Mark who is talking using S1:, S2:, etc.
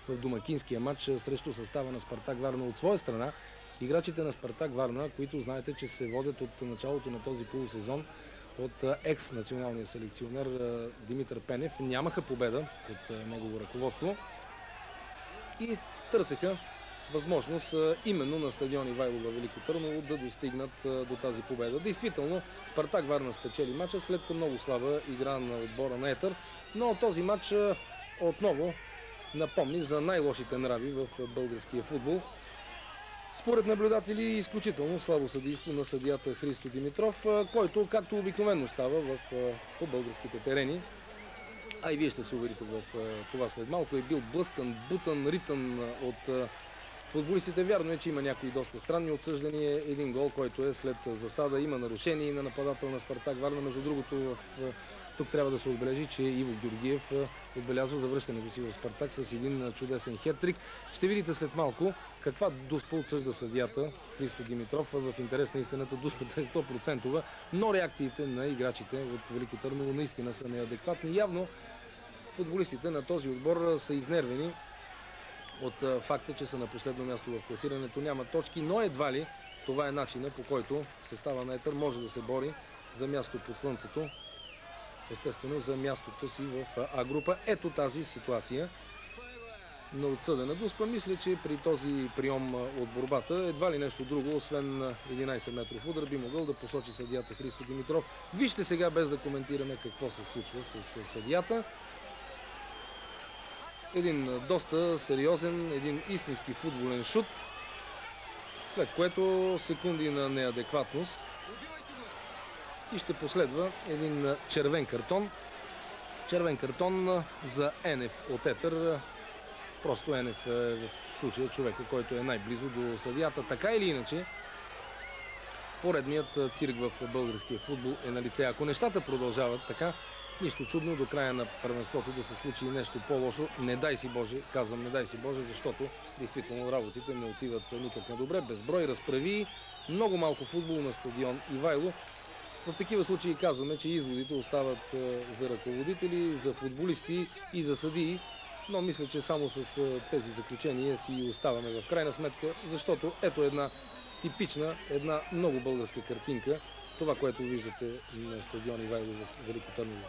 S1: в домакинския матч срещу състава на Спартак Варна. От своя страна, играчите на Спартак Варна, които знаете, че се водят от началото на този полусезон от екс-националния селекционер Димитър Пенев, нямаха победа от негово ръководство и търсеха възможност именно на стадион Ивайло във Велико Търново да достигнат до тази победа. Действително, Спартак Варна спечели матча след много слаба игра на отбора на Етър, но този матч отново напомни за най-лошите нрави в българския футбол. Според наблюдатели изключително слабо съдийство на съдията Христо Димитров, който, както обикновено става по българските терени, а и вие ще се уверите в това след малко, е бил блъскан, бутан, ритан от футболистите. Вярно е, че има някои доста странни отсъждания. Един гол, който е след засада, има нарушение на нападател на Спартак Варна. Между другото, тук трябва да се отбележи, че Иво Георгиев отбелязва завръщането си в Спартак с един чудесен хеттрик. Ще видите след малко каква дуспа отсъжда съдията Христо Димитров. В интерес на истината дуспата е 100%, но реакциите на играчите от Велико Търново наистина са неадекватни. Явно футболистите на този отбор са изнервени от факта, че са на последно място в класирането, няма точки, но едва ли това е начинът, по който състава на Етър може да се бори за място под слънцето, естествено за мястото си в А група. Ето тази ситуация на отсъдена дуспа. Мисля, че при този прием от борбата едва ли нещо друго, освен 11 метров удар, би могъл да посочи съдията Христо Димитров. Вижте сега, без да коментираме какво се случва с съдията. Един доста сериозен, един истински футболен шут, след което секунди на неадекватност и ще последва един червен картон. Червен картон за Енев от Етър. Просто Енев е в случая човека, който е най-близо до съдията. Така или иначе, поредният цирк в българския футбол е на лице. Ако нещата продължават така, нищо чудно до края на първенството да се случи нещо по-лошо. Не дай си Боже, казвам не дай си Боже, защото действително работите не отиват никак на добре. Безброй разправи, много малко футбол на стадион Ивайло. В такива случаи казваме, че изводите остават за ръководители, за футболисти и за съдии. Но мисля, че само с тези заключения си оставаме в крайна сметка, защото ето една типична, една много българска картинка. Това, което виждате на стадион Ивайло в Велико Търново.